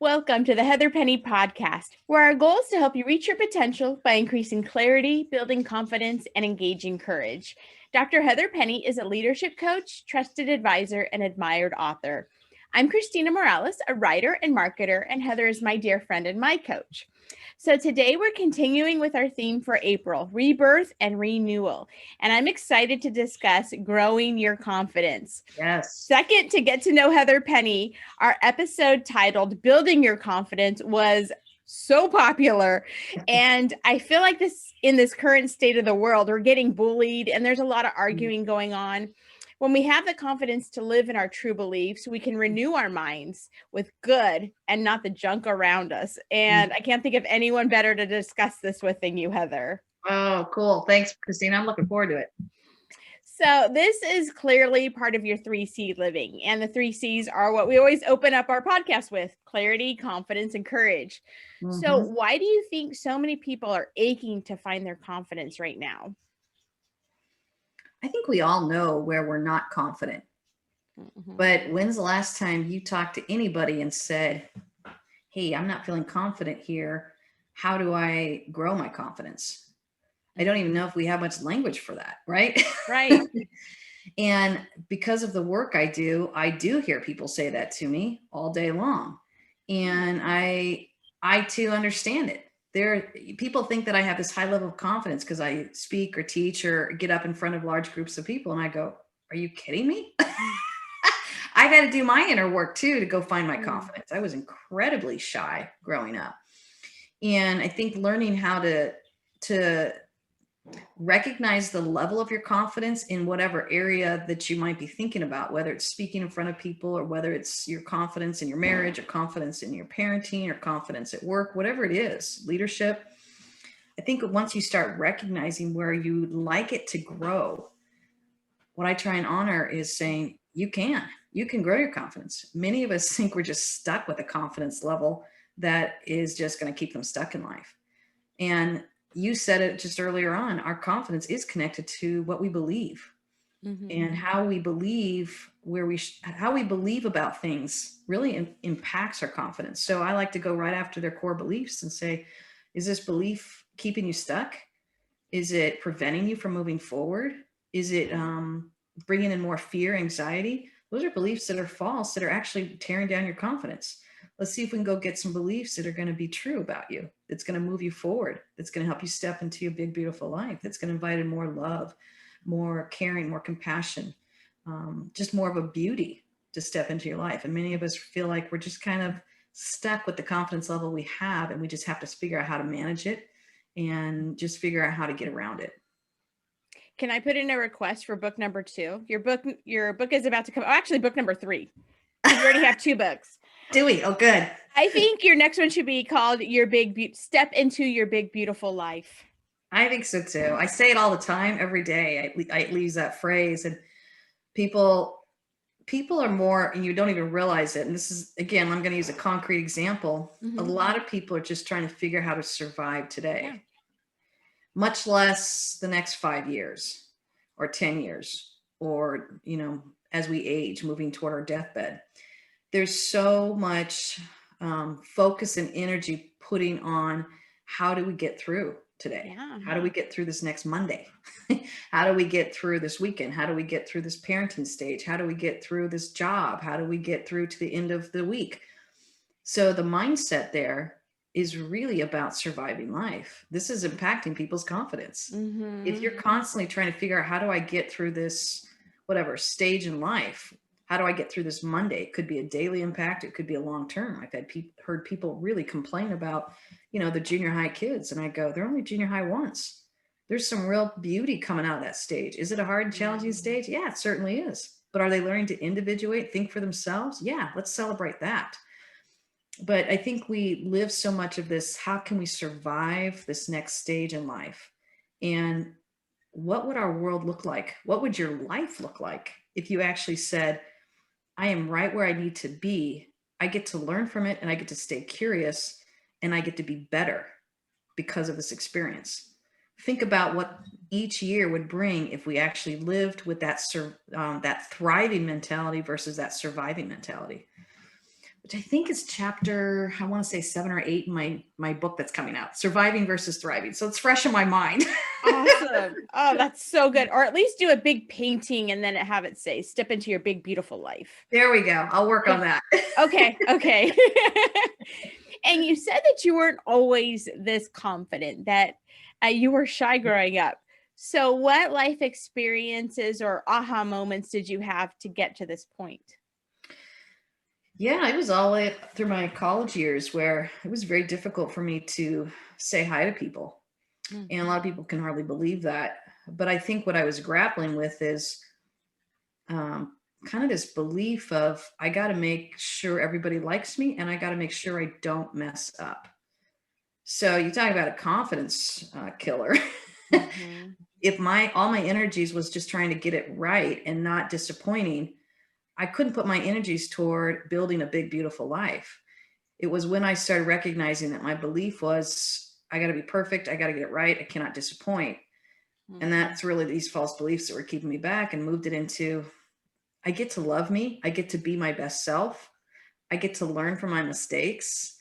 Welcome to the Heather Penny podcast, where our goal is to help you reach your potential by increasing clarity, building confidence, and engaging courage. Dr. Heather Penny is a leadership coach, trusted advisor, and admired author. I'm Christina Morales, a writer and marketer, and Heather is my dear friend and my coach. So today we're continuing with our theme for April, Rebirth and Renewal. And I'm excited to discuss growing your confidence. Yes. Second, to get to know Heather Penny, our episode titled Building Your Confidence was so popular. And I feel like in this current state of the world, we're getting bullied and there's a lot of arguing going on. When we have the confidence to live in our true beliefs, we can renew our minds with good and not the junk around us. And I can't think of anyone better to discuss this with than you, Heather. Oh, cool. Thanks, Christina. I'm looking forward to it. So this is clearly part of your 3C living. And the 3Cs are what we always open up our podcast with: clarity, confidence, and courage. Mm-hmm. So why do you think so many people are aching to find their confidence right now? I think we all know where we're not confident. Mm-hmm. But when's the last time you talked to anybody and said, hey, I'm not feeling confident here. How do I grow my confidence? I don't even know if we have much language for that, right? Right. And because of the work I do hear people say that to me all day long. And I too understand it. People think that I have this high level of confidence because I speak or teach or get up in front of large groups of people. And I go, are you kidding me? I've had to do my inner work too, to go find my confidence. I was incredibly shy growing up. And I think learning how to recognize the level of your confidence in whatever area that you might be thinking about, whether it's speaking in front of people or whether it's your confidence in your marriage or confidence in your parenting or confidence at work, whatever it is, leadership. I think once you start recognizing where you'd like it to grow, what I try and honor is saying, you can grow your confidence. Many of us think we're just stuck with a confidence level that is just going to keep them stuck in life. And you said it just earlier on, our confidence is connected to what we believe. Mm-hmm. And how we believe how we believe about things really impacts our confidence. So I like to go right after their core beliefs and say, is this belief keeping you stuck? Is it preventing you from moving forward? Is it bringing in more fear, anxiety? Those are beliefs that are false, that are actually tearing down your confidence. Let's see if we can go get some beliefs that are going to be true about you, that's going to move you forward, that's going to help you step into your big, beautiful life, that's going to invite in more love, more caring, more compassion, just more of a beauty to step into your life. And many of us feel like we're just kind of stuck with the confidence level we have, and we just have to figure out how to manage it and just figure out how to get around it. Can I put in a request for book number 2? Your book is about to come. Oh, actually, book number 3. You already have 2 books. Do we? Oh, good. I think your next one should be called Step Into Your Big Beautiful Life. I think so too. I say it all the time, every day. I use that phrase, and people are more, and you don't even realize it. And this is, again, I'm going to use a concrete example. Mm-hmm. A lot of people are just trying to figure out how to survive today, much less the next 5 years or 10 years, or, as we age, moving toward our deathbed. There's so much focus and energy putting on how do we get through today? Yeah. How do we get through this next Monday? How do we get through this weekend? How do we get through this parenting stage? How do we get through this job? How do we get through to the end of the week? So the mindset there is really about surviving life. This is impacting people's confidence. Mm-hmm. If you're constantly trying to figure out, how do I get through this, whatever stage in life? How do I get through this Monday? It could be a daily impact. It could be a long-term. I've heard people really complain about, the junior high kids. And I go, they're only junior high once. There's some real beauty coming out of that stage. Is it a hard and challenging stage? Yeah, it certainly is. But are they learning to individuate, think for themselves? Yeah, let's celebrate that. But I think we live so much of this, how can we survive this next stage in life? And what would our world look like? What would your life look like if you actually said, I am right where I need to be. I get to learn from it, and I get to stay curious, and I get to be better because of this experience. Think about what each year would bring if we actually lived with that thriving mentality versus that surviving mentality. which I think is chapter, I want to say 7 or 8 in my book that's coming out, Surviving versus Thriving. So it's fresh in my mind. Awesome. Oh, that's so good. Or at least do a big painting and then have it say, step into your big, beautiful life. There we go. I'll work on that. Okay. Okay. And you said that you weren't always this confident, that you were shy growing up. So what life experiences or aha moments did you have to get to this point? Yeah, it was all through my college years where it was very difficult for me to say hi to people. And a lot of people can hardly believe that. But I think what I was grappling with is kind of this belief of I got to make sure everybody likes me and I got to make sure I don't mess up. So you talk about a confidence killer. Mm-hmm. If all my energies was just trying to get it right and not disappointing, I couldn't put my energies toward building a big, beautiful life. It was when I started recognizing that my belief was, I got to be perfect. I got to get it right. I cannot disappoint. Mm-hmm. And that's really these false beliefs that were keeping me back, and moved it into, I get to love me. I get to be my best self. I get to learn from my mistakes,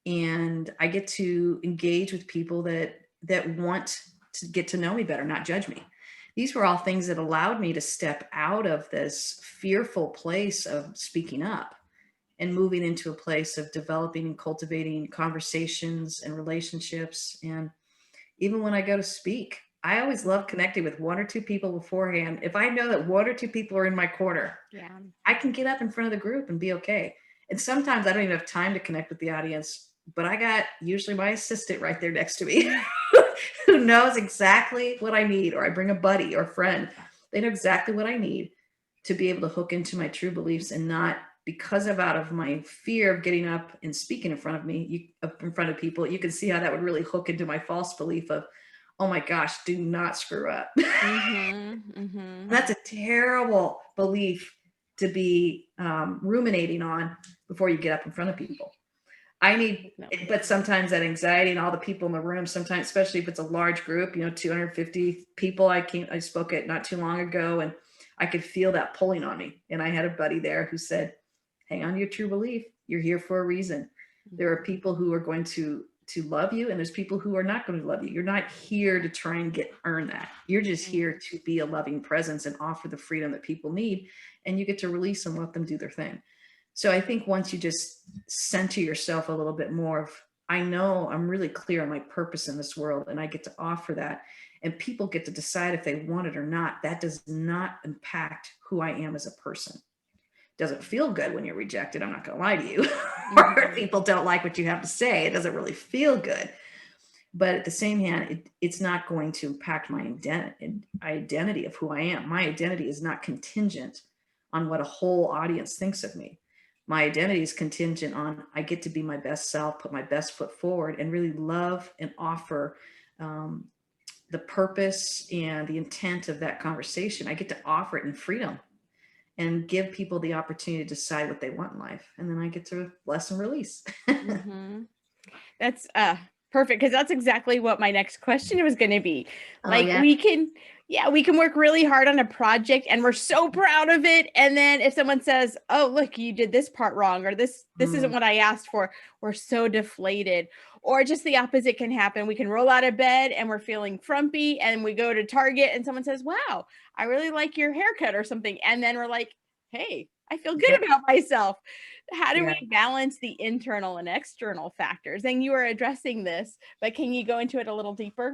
and I get to engage with people that want to get to know me better, not judge me. These were all things that allowed me to step out of this fearful place of speaking up and moving into a place of developing and cultivating conversations and relationships. And even when I go to speak, I always love connecting with one or two people beforehand. If I know that one or two people are in my corner, Yeah. I can get up in front of the group and be okay. And sometimes I don't even have time to connect with the audience, but I got usually my assistant right there next to me who knows exactly what I need, or I bring a buddy or friend. They know exactly what I need to be able to hook into my true beliefs, and not because of out of my fear of getting up and speaking in front of in front of people. You can see how that would really hook into my false belief of, oh my gosh, do not screw up. Mm-hmm. Mm-hmm. That's a terrible belief to be ruminating on before you get up in front of people. But sometimes that anxiety and all the people in the room, sometimes, especially if it's a large group, 250 people, I spoke at not too long ago, and I could feel that pulling on me. And I had a buddy there who said, hang on to your true belief. You're here for a reason. There are people who are going to love you, and there's people who are not going to love you. You're not here to try and earn that. You're just here to be a loving presence and offer the freedom that people need, and you get to release and let them do their thing. So I think once you just center yourself a little bit more of, I know I'm really clear on my purpose in this world, and I get to offer that, and people get to decide if they want it or not. That does not impact who I am as a person. Doesn't feel good when you're rejected. I'm not going to lie to you. Or if people don't like what you have to say, it doesn't really feel good. But at the same hand, it's not going to impact my identity of who I am. My identity is not contingent on what a whole audience thinks of me. My identity is contingent on, I get to be my best self, put my best foot forward, and really love and offer the purpose and the intent of that conversation. I get to offer it in freedom and give people the opportunity to decide what they want in life. And then I get to bless and release. Mm-hmm. That's perfect, because that's exactly what my next question was going to be. Like, yeah. we can work really hard on a project and we're so proud of it, and then if someone says, oh look, you did this part wrong, or this isn't what I asked for, we're so deflated. Or just the opposite can happen. We can roll out of bed and we're feeling frumpy, and we go to Target and someone says, wow, I really like your haircut or something, and then we're like, hey, I feel good about myself. How do we balance the internal and external factors? And you are addressing this, but can you go into it a little deeper?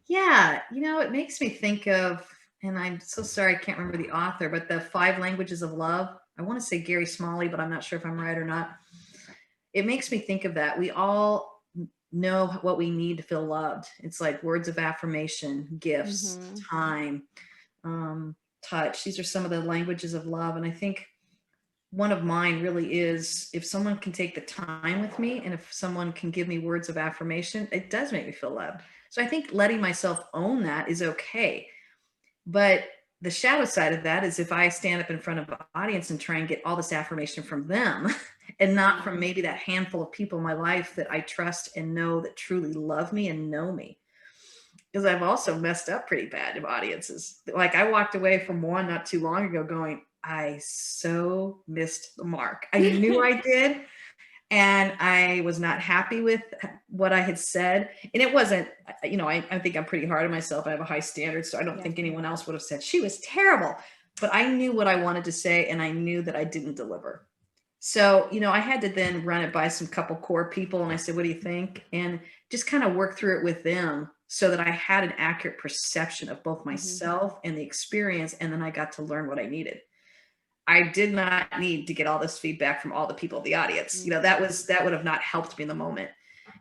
Yeah, it makes me think of, and I'm so sorry I can't remember the author, but the 5 Languages of Love. I want to say Gary Smalley, but I'm not sure if I'm right or not. It makes me think of that. We all know what we need to feel loved. It's like words of affirmation, gifts, time, touch. These are some of the languages of love. And I think one of mine really is, if someone can take the time with me, and if someone can give me words of affirmation, it does make me feel loved. So I think letting myself own that is okay. But the shadow side of that is if I stand up in front of an audience and try and get all this affirmation from them and not from maybe that handful of people in my life that I trust and know that truly love me and know me. Because I've also messed up pretty bad in audiences. Like, I walked away from one not too long ago going, I so missed the mark. I knew I did. And I was not happy with what I had said. And it wasn't, I think I'm pretty hard on myself. I have a high standard. So I don't think anyone else would have said she was terrible. But I knew what I wanted to say, and I knew that I didn't deliver. So, I had to then run it by some couple core people. And I said, what do you think? And just kind of work through it with them so that I had an accurate perception of both myself and the experience. And then I got to learn what I needed. I did not need to get all this feedback from all the people in the audience. That would have not helped me in the moment.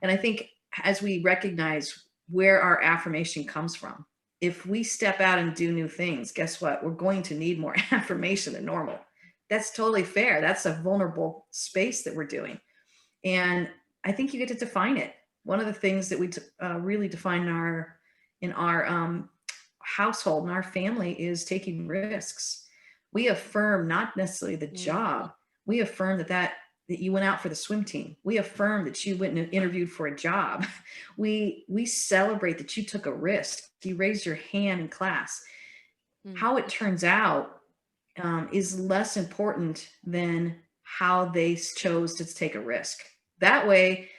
And I think as we recognize where our affirmation comes from, if we step out and do new things, guess what? We're going to need more affirmation than normal. That's totally fair. That's a vulnerable space that we're doing. And I think you get to define it. One of the things that we really define in our household, in our family, is taking risks. We affirm not necessarily the job. We affirm that you went out for the swim team. We affirm that you went and interviewed for a job. We celebrate that you took a risk. You raised your hand in class. How it turns out is less important than how they chose to take a risk. That way,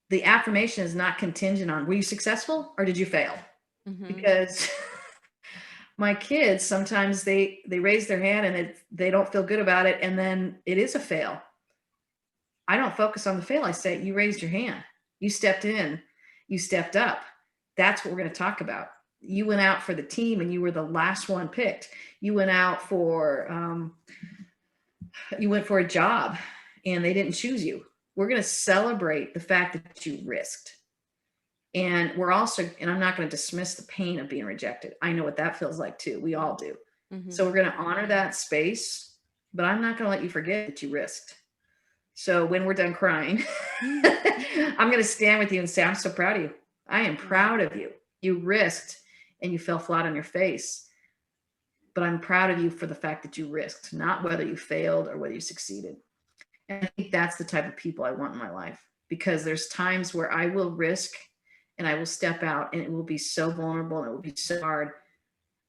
the affirmation is not contingent on, were you successful or did you fail? Because my kids, sometimes they raise their hand and they don't feel good about it. And then it is a fail. I don't focus on the fail. I say, you raised your hand. You stepped in. You stepped up. That's what we're going to talk about. You went out for the team and you were the last one picked. You went out you went for a job and they didn't choose you. We're going to celebrate the fact that you risked. And I'm not going to dismiss the pain of being rejected. I know what that feels like too. We all do. So we're going to honor that space, but I'm not going to let you forget that you risked. So when we're done crying, I'm going to stand with you and say, I'm so proud of you. I am proud of you. You risked and you fell flat on your face, but I'm proud of you for the fact that you risked, not whether you failed or whether you succeeded. And I think that's the type of people I want in my life, because there's times where I will risk and I will step out and it will be so vulnerable and it will be so hard.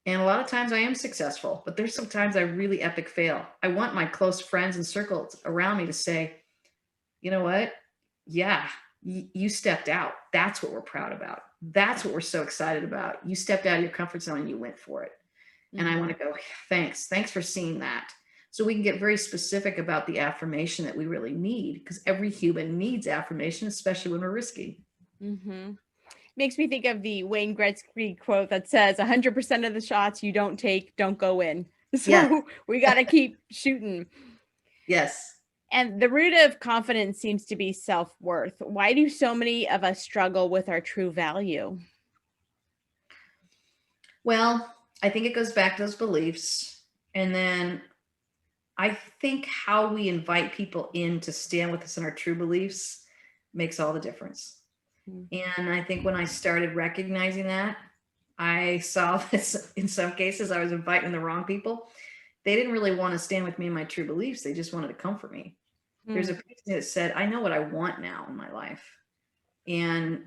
And a lot of times I am successful, but there's sometimes I really epic fail. I want my close friends and circles around me to say, you know what? Yeah, you stepped out. That's what we're proud about. That's what we're so excited about. You stepped out of your comfort zone and you went for it. And I want to go, thanks for seeing that. So we can get very specific about the affirmation that we really need, because every human needs affirmation, especially when we're risky. Makes me think of the Wayne Gretzky quote that says 100% of the shots you don't take don't go in. So we got to keep shooting. Yes. And the root of confidence seems to be self-worth. Why do so many of us struggle with our true value? Well, I think it goes back to those beliefs. And then I think how we invite people in to stand with us in our true beliefs makes all the difference. And I think when I started recognizing that, I saw this in some cases, I was inviting the wrong people. They didn't really want to stand with me in my true beliefs. They just wanted to comfort me. There's a piece that said, I know what I want now in my life. And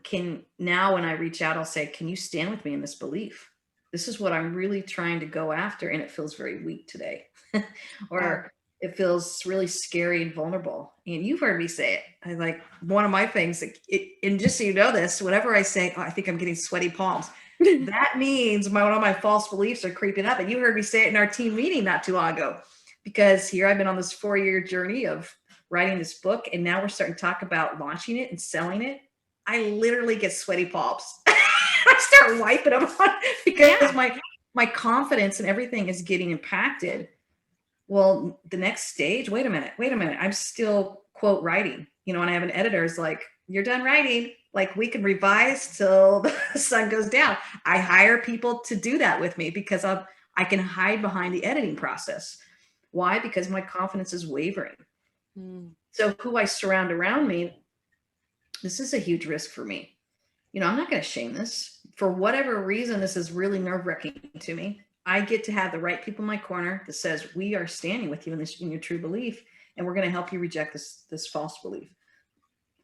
now when I reach out, I'll say, can you stand with me in this belief? This is what I'm really trying to go after. And it feels very weak today. Or it feels really scary and vulnerable. And you've heard me say it. I like one of my things, and just so you know this, whenever I say, I think I'm getting sweaty palms, that means one of my false beliefs are creeping up. And you heard me say it in our team meeting not too long ago, because here I've been on this 4-year journey of writing this book. And now we're starting to talk about launching it and selling it. I literally get sweaty palms. I start wiping them on because my confidence and everything is getting impacted. Well, the next stage, wait a minute. I'm still quote writing, and I have an editor is like, you're done writing. Like, we can revise till the sun goes down. I hire people to do that with me because I can hide behind the editing process. Why? Because my confidence is wavering. So who I surround around me, this is a huge risk for me. I'm not going to shame this. For whatever reason, this is really nerve-wracking to me. I get to have the right people in my corner that says, we are standing with you in your true belief, and we're going to help you reject this false belief.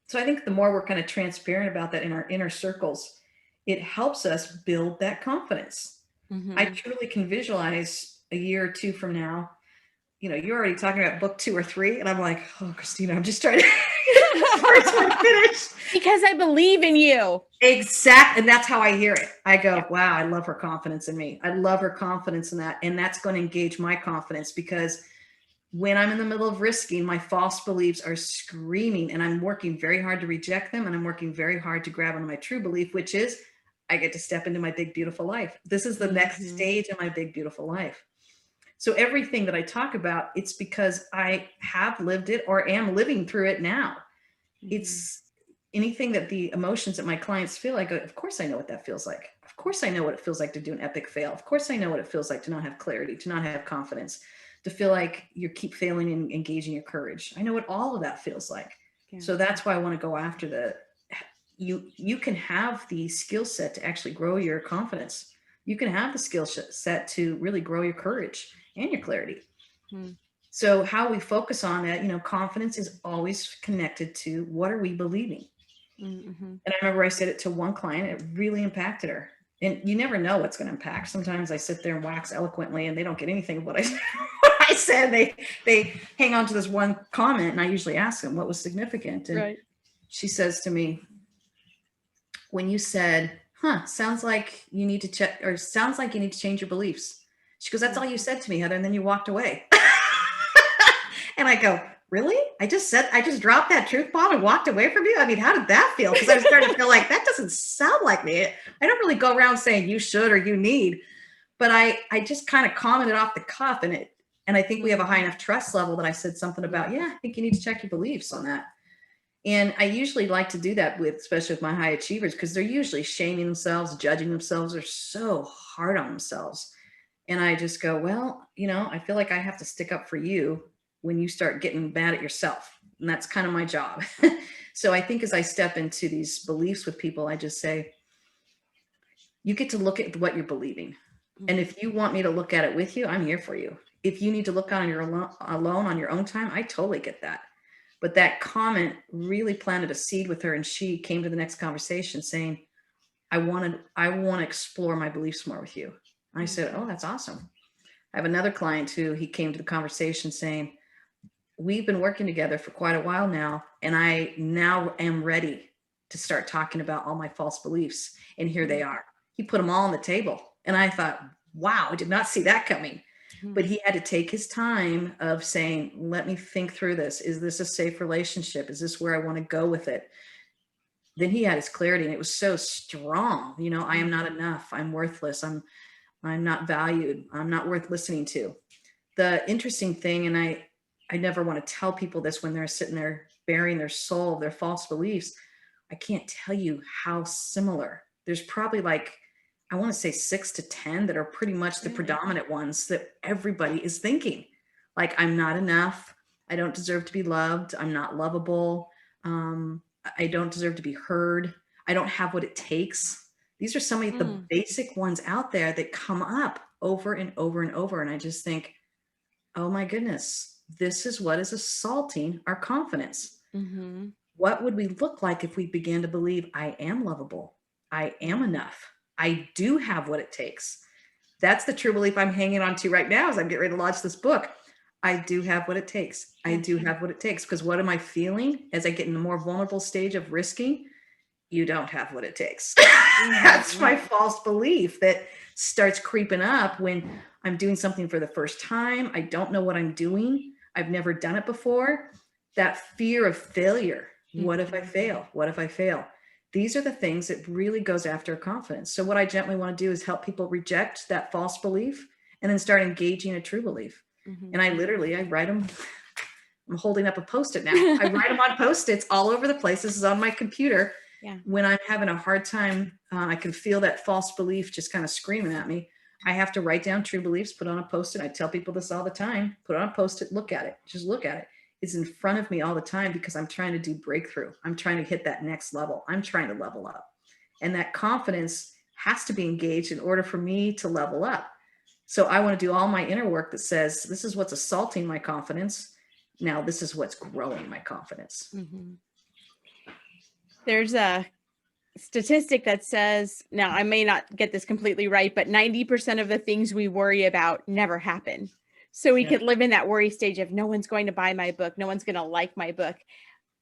So I think the more we're kind of transparent about that in our inner circles, it helps us build that confidence. I truly can visualize a year or two from now, you're already talking about book 2 or 3. And I'm like, oh, Christina, I'm just trying to get this first one finished. Because I believe in you. Exactly. And that's how I hear it. I go, wow, I love her confidence in me. I love her confidence in that. And that's going to engage my confidence, because when I'm in the middle of risking, my false beliefs are screaming, and I'm working very hard to reject them. And I'm working very hard to grab onto my true belief, which is I get to step into my big, beautiful life. This is the next stage of my big, beautiful life. So everything that I talk about, it's because I have lived it or am living through it now. It's anything that the emotions that my clients feel, I go, of course I know what that feels like. Of course I know what it feels like to do an epic fail. Of course I know what it feels like to not have clarity, to not have confidence, to feel like you keep failing and engaging your courage. I know what all of that feels like. Yeah. So that's why I want to go after you can have the skill set to actually grow your confidence. You can have the skill set to really grow your courage and your clarity. So how we focus on that, confidence is always connected to what are we believing? And I remember I said it to one client, it really impacted her. And you never know what's going to impact. Sometimes I sit there and wax eloquently and they don't get anything of what I said. They hang on to this one comment, and I usually ask them what was significant. And she says to me, when you said, sounds like you need to check, or sounds like you need to change your beliefs. She goes, that's all you said to me, Heather. And then you walked away. And I go, really? I just dropped that truth bomb and walked away from you. I mean, how did that feel? Because I was starting to feel like that doesn't sound like me. I don't really go around saying you should or you need, but I just kind of commented off the cuff, and I think we have a high enough trust level that I said something about, I think you need to check your beliefs on that. And I usually like to do that especially with my high achievers, because they're usually shaming themselves, judging themselves. They're so hard on themselves. And I just go, well, I feel like I have to stick up for you when you start getting mad at yourself. And that's kind of my job. So I think as I step into these beliefs with people, I just say, you get to look at what you're believing. And if you want me to look at it with you, I'm here for you. If you need to look on your alone on your own time, I totally get that. But that comment really planted a seed with her. And she came to the next conversation saying, I want to explore my beliefs more with you. And I said, oh, that's awesome. I have another client who he came to the conversation saying, we've been working together for quite a while now, and I now am ready to start talking about all my false beliefs. And here they are. He put them all on the table. And I thought, wow, I did not see that coming. But he had to take his time of saying, let me think through this. Is this a safe relationship? Is this where I want to go with it? Then he had his clarity, and it was so strong. I am not enough. I'm worthless. I'm not valued. I'm not worth listening to. The interesting thing, and I never want to tell people this when they're sitting there bearing their soul, their false beliefs. I can't tell you how similar. There's probably I want to say 6 to 10 that are pretty much the predominant ones that everybody is thinking. Like, I'm not enough. I don't deserve to be loved. I'm not lovable. I don't deserve to be heard. I don't have what it takes. These are some of the basic ones out there that come up over and over and over. And I just think, oh my goodness, this is what is assaulting our confidence. What would we look like if we began to believe I am lovable? I am enough. I do have what it takes. That's the true belief I'm hanging on to right now as I'm getting ready to launch this book. I do have what it takes. I do have what it takes. Because what am I feeling as I get in the more vulnerable stage of risking? You don't have what it takes. That's my false belief that starts creeping up when I'm doing something for the first time. I don't know what I'm doing. I've never done it before. That fear of failure. What if I fail? What if I fail? These are the things that really goes after confidence. So what I gently want to do is help people reject that false belief and then start engaging a true belief. And I write them. I'm holding up a Post-it now. I write them on Post-its all over the place. This is on my computer. When I'm having a hard time, I can feel that false belief just kind of screaming at me. I have to write down true beliefs, put on a Post-it. I tell people this all the time. Put on a Post-it, look at it. Just look at it. It's in front of me all the time because I'm trying to do breakthrough. I'm trying to hit that next level. I'm trying to level up. And that confidence has to be engaged in order for me to level up. So I want to do all my inner work that says, this is what's assaulting my confidence. Now, this is what's growing my confidence. There's a statistic that says, now I may not get this completely right, but 90% of the things we worry about never happen. So we could live in that worry stage of no one's going to buy my book, no one's going to like my book.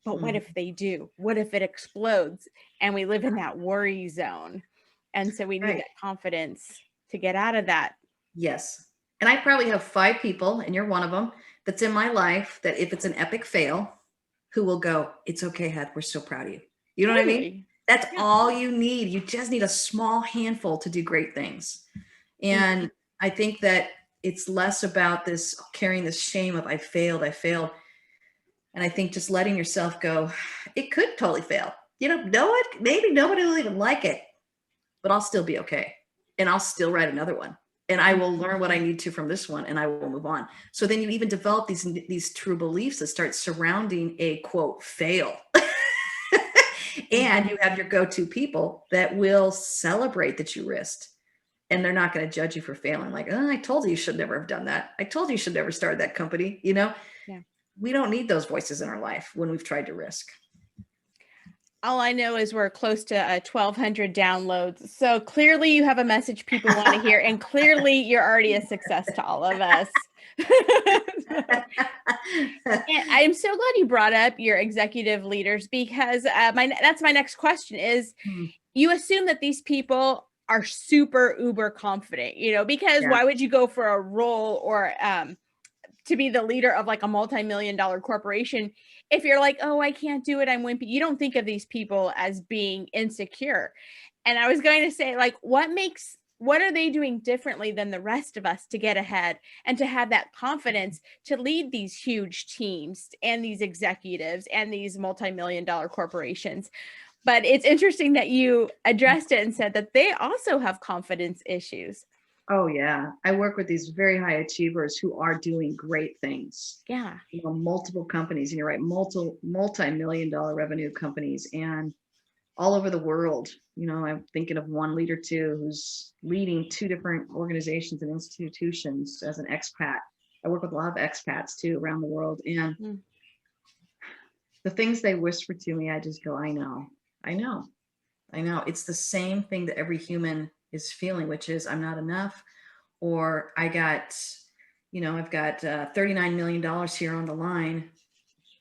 But what if they do? What if it explodes? And we live in that worry zone. And so we need that confidence to get out of that. Yes. And I probably have 5 people, and you're one of them, that's in my life that if it's an epic fail, who will go, it's okay, Heath, we're so proud of you. You know what I mean? That's all you need. You just need a small handful to do great things. And I think that it's less about this carrying this shame of I failed. And I think just letting yourself go, it could totally fail. You know what? Maybe nobody will even like it, but I'll still be okay. And I'll still write another one. And I will learn what I need to from this one, and I will move on. So then you even develop these true beliefs that start surrounding a quote fail. And you have your go-to people that will celebrate that you risked. And they're not going to judge you for failing. Like, oh, I told you should never have done that. I told you should never start that company. You know, we don't need those voices in our life when we've tried to risk. All I know is we're close to 1,200 downloads. So clearly you have a message people want to hear. And clearly you're already a success to all of us. And I'm so glad you brought up your executive leaders, because that's my next question is you assume that these people are super uber confident, you know, because why would you go for a role or to be the leader of like a multi-million-dollar corporation if you're like, oh, I can't do it, I'm wimpy? You don't think of these people as being insecure. And I was going to say, like, what are they doing differently than the rest of us to get ahead and to have that confidence to lead these huge teams and these executives and these multi-million-dollar corporations? But it's interesting that you addressed it and said that they also have confidence issues. Oh, yeah. I work with these very high achievers who are doing great things. Yeah. You know, multiple companies, and you're right, multi-million-dollar revenue companies, and all over the world. You know, I'm thinking of one leader too, who's leading 2 different organizations and institutions as an expat. I work with a lot of expats too around the world. And the things they whisper to me, I just go, I know. It's the same thing that every human is feeling, which is I'm not enough, or I've got $39 million here on the line.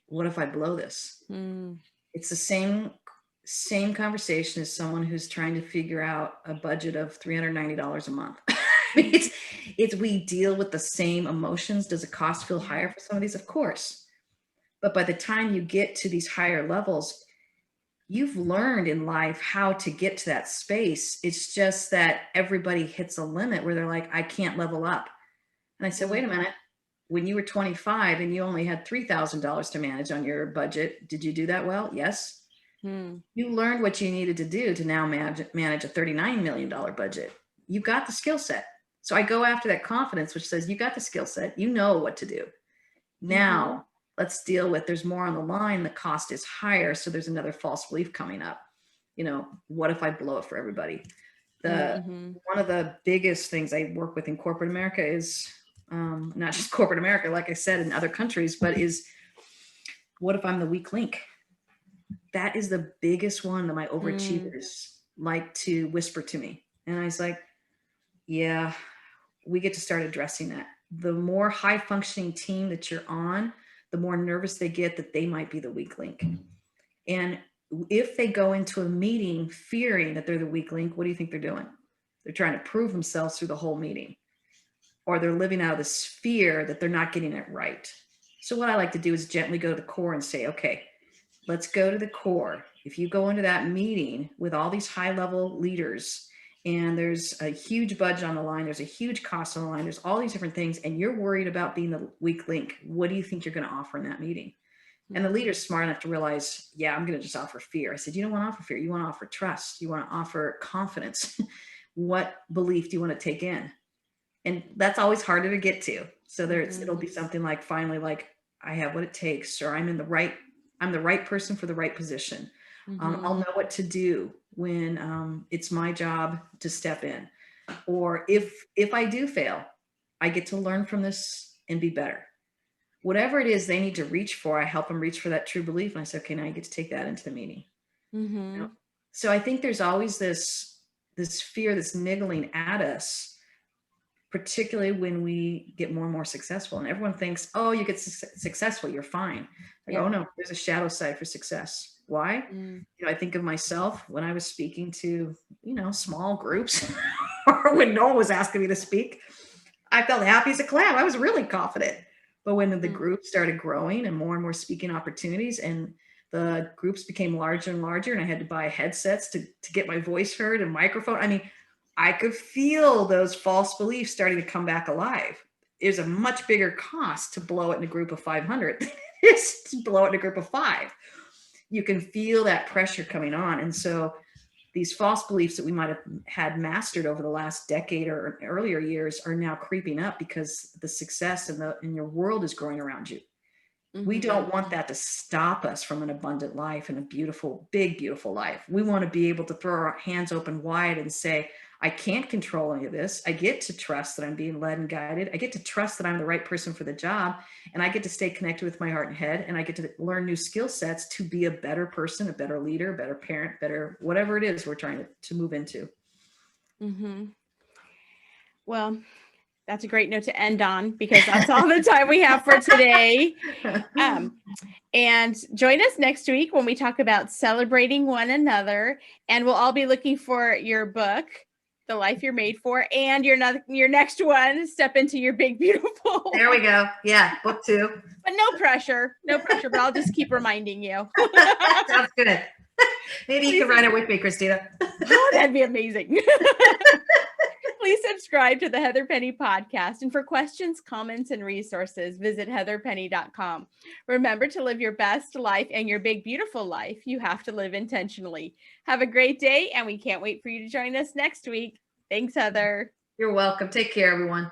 What if I blow this? It's the same conversation as someone who's trying to figure out a budget of $390 a month. We deal with the same emotions. Does the cost feel higher for some of these? Of course. But by the time you get to these higher levels, you've learned in life how to get to that space. It's just that everybody hits a limit where they're like, I can't level up. And I said, wait a minute, when you were 25 and you only had $3,000 to manage on your budget, did you do that well? Yes. You learned what you needed to do to now manage a $39 million budget. You got the skill set. So I go after that confidence, which says you got the skill set, you know what to do. Now, let's deal with, there's more on the line, the cost is higher, so there's another false belief coming up. You know, what if I blow it for everybody? One of the biggest things I work with in corporate America is, not just corporate America, like I said, in other countries, but is, what if I'm the weak link? That is the biggest one that my overachievers like to whisper to me. And I was like, yeah, we get to start addressing that. The more high functioning team that you're on, the more nervous they get that they might be the weak link. And if they go into a meeting fearing that they're the weak link, what do you think they're doing? They're trying to prove themselves through the whole meeting, or they're living out of this fear that they're not getting it right. So what I like to do is gently go to the core and say, okay, let's go to the core. If you go into that meeting with all these high level leaders and there's a huge budget on the line, there's a huge cost on the line, there's all these different things, and you're worried about being the weak link, what do you think you're going to offer in that meeting? And the leader's smart enough to realize, yeah, I'm going to just offer fear. I said, you don't want to offer fear. You want to offer trust. You want to offer confidence. What belief do you want to take in? And that's always harder to get to. So it'll be something like, finally, like, I have what it takes, or I'm the right person for the right position. I'll know what to do when it's my job to step in. Or if I do fail, I get to learn from this and be better. Whatever it is they need to reach for, I help them reach for that true belief. And I say, okay, now you get to take that into the meeting. You know? So I think there's always this fear that's niggling at us particularly when we get more and more successful. And everyone thinks, oh, you get successful, you're fine. I go, oh no, there's a shadow side for success. Why? I think of myself when I was speaking to, small groups or when no one was asking me to speak, I felt happy as a clam. I was really confident. But when the group started growing and more speaking opportunities, and the groups became larger and larger, and I had to buy headsets to get my voice heard and microphone. I mean, I could feel those false beliefs starting to come back alive. It's a much bigger cost to blow it in a group of 500 than it is to blow it in a group of 5. You can feel that pressure coming on. And so these false beliefs that we might have had mastered over the last decade or earlier years are now creeping up because the success in your world is growing around you. We don't want that to stop us from an abundant life and a beautiful, big, beautiful life. We want to be able to throw our hands open wide and say, I can't control any of this. I get to trust that I'm being led and guided. I get to trust that I'm the right person for the job. And I get to stay connected with my heart and head. And I get to learn new skill sets to be a better person, a better leader, a better parent, better whatever it is we're trying to move into. Well, that's a great note to end on, because that's all the time we have for today. And join us next week when we talk about celebrating one another. And we'll all be looking for your book, The Life You're Made For, and your next one, Step Into Your Big Beautiful. There we go. Yeah, book 2. But no pressure, but I'll just keep reminding you. Sounds good. Maybe you can write it with me, Christina. Oh, that'd be amazing. Please subscribe to the Heather Penny podcast. And for questions, comments, and resources, visit heatherpenny.com. Remember, to live your best life and your big, beautiful life, you have to live intentionally. Have a great day, and we can't wait for you to join us next week. Thanks, Heather. You're welcome. Take care, everyone.